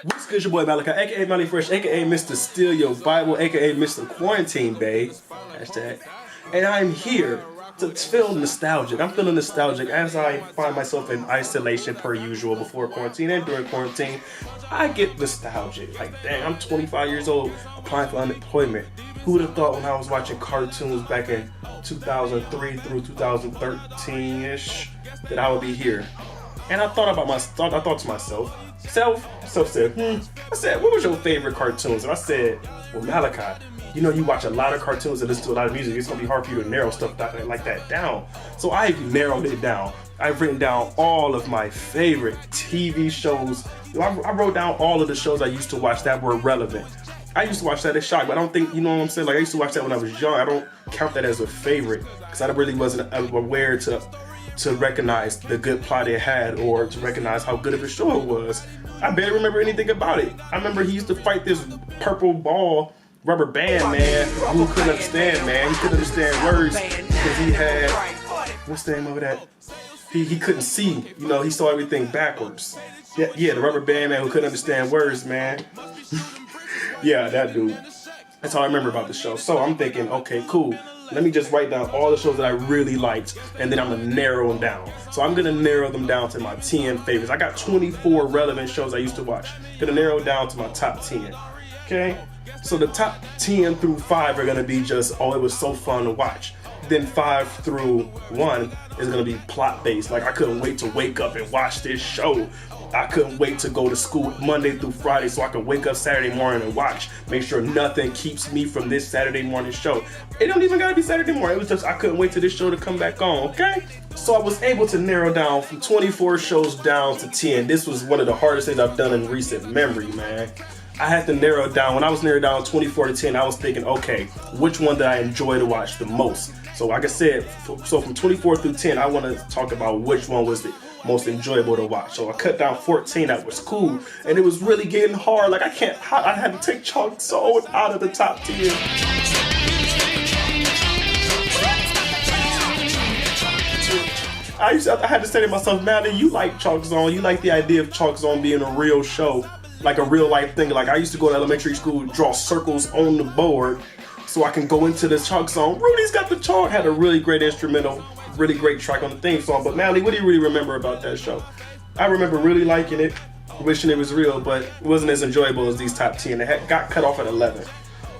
What's good, your boy Maliphresh, aka Maliphresh, aka Mr. Steal Your Bible, aka Mr. Quarantine Bae, hashtag. And I'm here to feel nostalgic. I'm feeling nostalgic as I find myself in isolation per usual before quarantine and during quarantine. I get nostalgic. Like, dang, I'm 25 years old applying for unemployment. Who would have thought when I was watching cartoons back in 2003 through 2013-ish that I would be here? And I thought to myself, I said, what was your favorite cartoons? And I said, well, Malachi, you know you watch a lot of cartoons and listen to a lot of music. It's gonna be hard for you to narrow stuff like that down. So I've narrowed it down. I've written down all of my favorite TV shows. I wrote down all of the shows I used to watch that were relevant. I used to watch that as shock, but I don't think, you know what I'm saying? Like, I used to watch that when I was young. I don't count that as a favorite because I really wasn't aware to recognize the good plot it had or to recognize how good of a show it was. I barely remember anything about it. I remember he used to fight this purple ball rubber band man who couldn't understand, man. He couldn't understand words because he had, what's the name of that? He couldn't see, you know, he saw everything backwards. Yeah, the rubber band man who couldn't understand words, man. Yeah, that dude. That's all I remember about the show. So I'm thinking, okay, cool. Let me just write down all the shows that I really liked, and then I'm gonna narrow them down. So I'm gonna narrow them down to my 10 favorites. I got 24 relevant shows I used to watch. Gonna narrow it down to my top 10. Okay? So the top 10 through 5 are gonna be just, oh, it was so fun to watch. Then 5 through 1 is gonna be plot based. Like, I couldn't wait to wake up and watch this show. I couldn't wait to go to school Monday through Friday so I could wake up Saturday morning and watch. Make sure nothing keeps me from this Saturday morning show. It don't even gotta be Saturday morning. It was just I couldn't wait till this show to come back on, okay? So I was able to narrow down from 24 shows down to 10. This was one of the hardest things I've done in recent memory, man. I had to narrow it down. When I was narrowed down 24 to 10, I was thinking, okay, which one did I enjoy to watch the most? So like I said, so from 24 through 10, I want to talk about which one was the most enjoyable to watch. So I cut down 14, that was cool. And it was really getting hard. Like, I had to take Chalk Zone out of the top 10. I had to say to myself, man, you like Chalk Zone. You like the idea of Chalk Zone being a real show, like a real life thing. Like, I used to go to elementary school, draw circles on the board so I can go into the Chalk Zone. Rudy's Got the Chalk had a really great instrumental, really great track on the theme song. But Mally, what do you really remember about that show? I remember really liking it, wishing it was real, but it wasn't as enjoyable as these top 10. It got cut off at 11.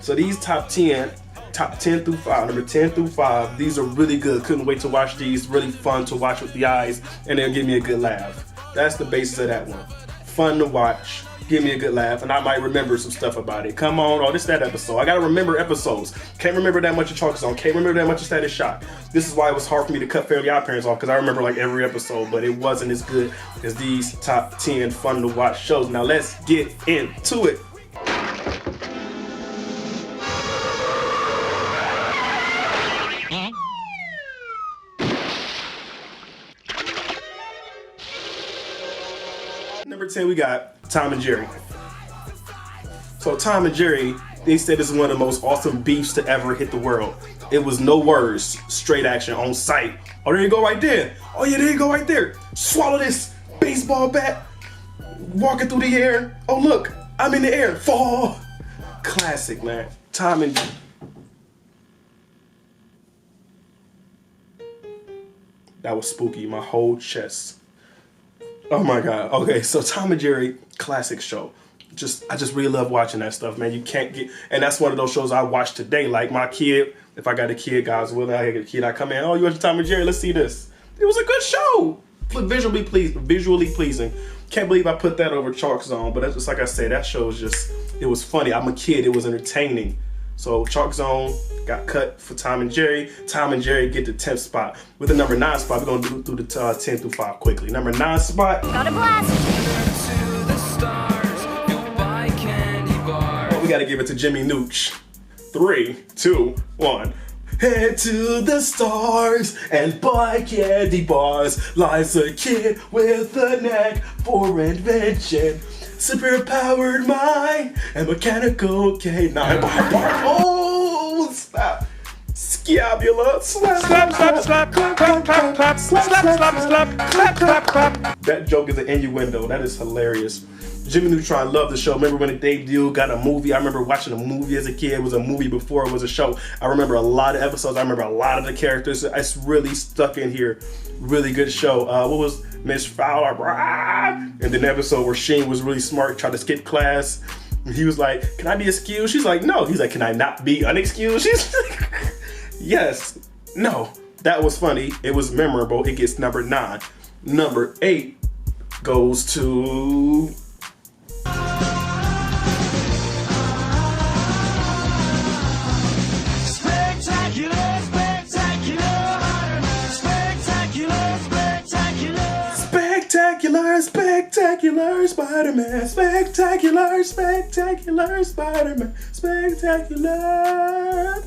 So these top 10 through 5, number 10 through 5, these are really good. Couldn't wait to watch these. Really fun to watch with the eyes, and they'll give me a good laugh. That's the basis of that one. Fun to watch. Give me a good laugh, and I might remember some stuff about it. Come on, oh, this that episode. I gotta remember episodes. Can't remember that much of Chalk Zone. Can't remember that much of Status Shock. This is why it was hard for me to cut Fairly Odd Parents off, because I remember like every episode, but it wasn't as good as these top 10 fun to watch shows. Now let's get into it. Number 10, we got Tom and Jerry. So Tom and Jerry, they said this is one of the most awesome beefs to ever hit the world. It was no words, straight action on sight. Oh, there you go right there. Oh yeah, there you go right there. Swallow this baseball bat. Walking through the air. Oh look, I'm in the air. Fall. Classic, man. Tom and Jerry. That was spooky, my whole chest. Oh my God. Okay, so Tom and Jerry, classic show. I just really love watching that stuff, man. You can't get, and that's one of those shows I watch today. Like my kid, if I got a kid, God's willing, I get a kid, I come in, oh, you watch Tom and Jerry? Let's see this. It was a good show. Visually pleasing. Can't believe I put that over Chalk Zone, but that's just like I said, that show was just, it was funny. I'm a kid, it was entertaining. So Chalk Zone got cut for Tom and Jerry. Tom and Jerry get the 10th spot. With the number 9 spot, we're gonna do through the 10 through 5 quickly. Number 9 spot. Got a blast. Oh, we gotta give it to Jimmy Nooch. 3, 2, 1. Head to the stars and buy candy bars. Lies a kid with a knack for invention. Super-powered mind and mechanical canine. Oh, snap. Scabula. Slap, slap, slap, slap, clap, clap, clap, clap, slap, slap, slap, slap, clap, clap, clap. That joke is an innuendo. That is hilarious. Jimmy Neutron, loved the show. Remember when it debuted, got a movie. I remember watching a movie as a kid. It was a movie before it was a show. I remember a lot of episodes. I remember a lot of the characters. It's really stuck in here. Really good show. What was Miss Fowler? And then the episode where Sheen was really smart, tried to skip class. He was like, can I be excused? She's like, no. He's like, can I not be unexcused? She's like, yes. No. That was funny. It was memorable. It gets number 9. Number 8 goes to... Spectacular Spider-Man, spectacular Spider-Man, spectacular.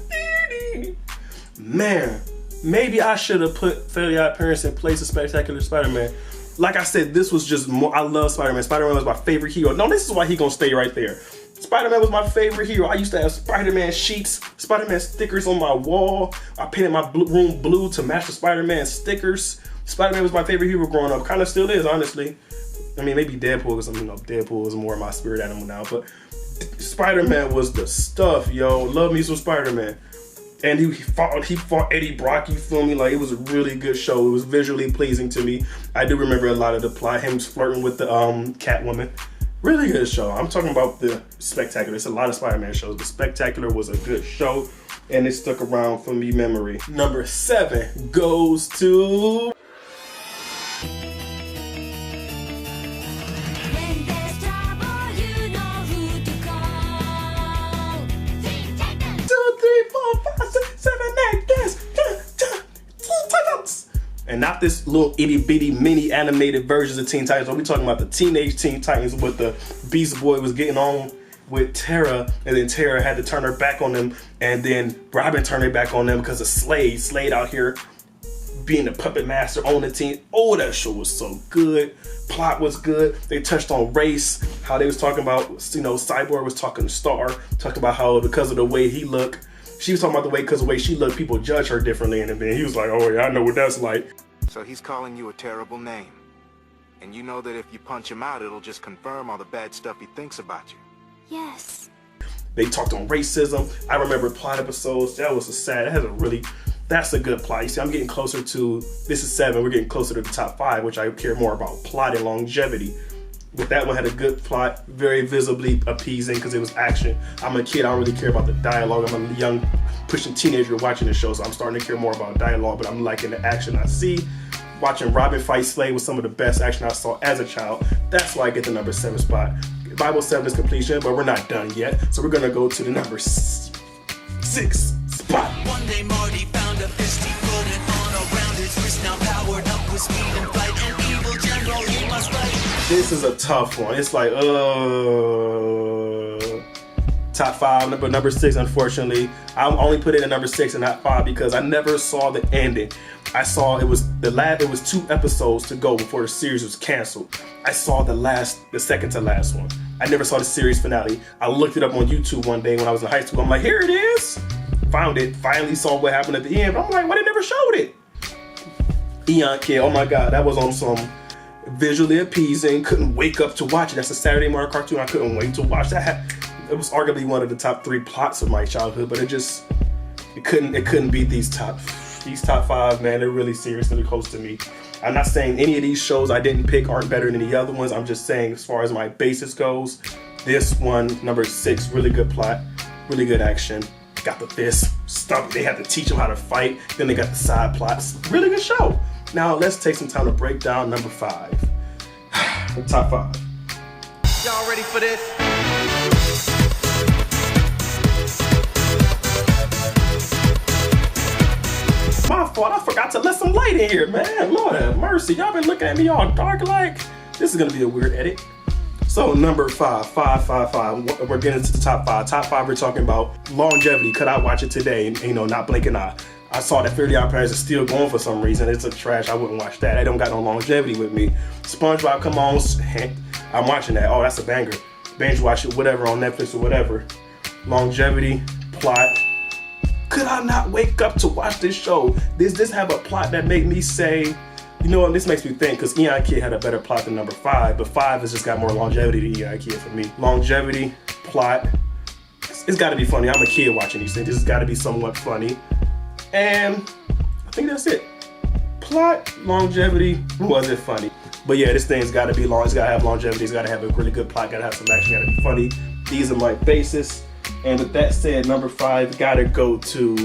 Man, maybe I should have put Fairly Odd Parents in place of Spectacular Spider-Man. Like I said, this was just more, I love Spider-Man. Spider-Man was my favorite hero. No, this is why he gonna stay right there. Spider-Man was my favorite hero. I used to have Spider-Man sheets, Spider-Man stickers on my wall. I painted my room blue to match the Spider-Man stickers. Spider-Man was my favorite hero growing up. Kind of still is, honestly. I mean, maybe Deadpool, because Deadpool is more my spirit animal now. But Spider-Man was the stuff, yo. Love me some Spider-Man. And he fought Eddie Brock, you feel me? Like, it was a really good show. It was visually pleasing to me. I do remember a lot of the plot. Him flirting with the Catwoman. Really good show. I'm talking about the Spectacular. It's a lot of Spider-Man shows. The Spectacular was a good show, and it stuck around for me memory. Number 7 goes to... And not this little itty bitty mini animated versions of Teen Titans. We're talking about the teenage Teen Titans with the Beast Boy was getting on with Tara, and then Tara had to turn her back on them, and then Robin turned her back on them because of Slade. Slade out here being the puppet master on the team. Oh, that show was so good. Plot was good. They touched on race, how they was talking about, Cyborg was talking to Star, talking about how because of the way he looked, she was talking about because of the way she looked, people judge her differently, and then he was like, oh yeah, I know what that's like. So he's calling you a terrible name. And you know that if you punch him out, it'll just confirm all the bad stuff he thinks about you. Yes. They talked on racism. I remember plot episodes. That was that's a good plot. You see, I'm getting closer to, this is 7, we're getting closer to the top 5, which I care more about plot and longevity. But that one had a good plot, very visibly appeasing because it was action. I'm a kid, I don't really care about the dialogue. I'm a young, pushing teenager watching the show, so I'm starting to care more about dialogue, but I'm liking the action I see. Watching Robin fight Slade was some of the best action I saw as a child. That's why I get the number 7 spot. Bible 7 is completion, but we're not done yet. So we're gonna go to the number 6 spot. One day Marty found a fist, he put it on around his wrist, now powered up with speed and flight, and evil general he must fight. This is a tough one. It's like, top 5, but number 6, unfortunately. I only put it in number 6 and not 5 because I never saw the ending. I saw it was 2 episodes to go before the series was canceled. I saw the second to last one. I never saw the series finale. I looked it up on YouTube one day when I was in high school. I'm like, here it is. Found it, finally saw what happened at the end. I'm like, why they never showed it? Eon Kid, oh my God, that was on some visually appeasing. Couldn't wake up to watch it. That's a Saturday morning cartoon. I couldn't wait to watch that. It was arguably one of the top 3 plots of my childhood, but it couldn't beat these top 5, man. They're really seriously close to me. I'm not saying any of these shows I didn't pick aren't better than the other ones. I'm just saying as far as my basis goes, this one, number 6, really good plot, really good action. Got the fist stuff. They had to teach them how to fight. Then they got the side plots. Really good show. Now let's take some time to break down number 5. The top 5. Y'all ready for this? My fault, I forgot to let some light in here, man. Lord have mercy. Y'all been looking at me all dark like. This is gonna be a weird edit. So number 5. We're getting to the top 5. Top 5, we're talking about longevity. Could I watch it today and not blink an eye? I saw that Fairly Odd Parents is still going for some reason. It's a trash, I wouldn't watch that. I don't got no longevity with me. SpongeBob, come on, I'm watching that. Oh, that's a banger. Binge watch it, whatever, on Netflix or whatever. Longevity, plot. Could I not wake up to watch this show? Does this have a plot that made me say, You know what, this makes me think, because Eon Kid had a better plot than number 5, but 5 has just got more longevity than Eon Kid for me. Longevity, plot, it's gotta be funny. I'm a kid watching these things. This has gotta be somewhat funny. And I think that's it. Plot, longevity, was it funny? But yeah, this thing's gotta be long, it's gotta have longevity, it's gotta have a really good plot, gotta have some action, gotta be funny. These are my basis. And with that said, number 5 gotta go to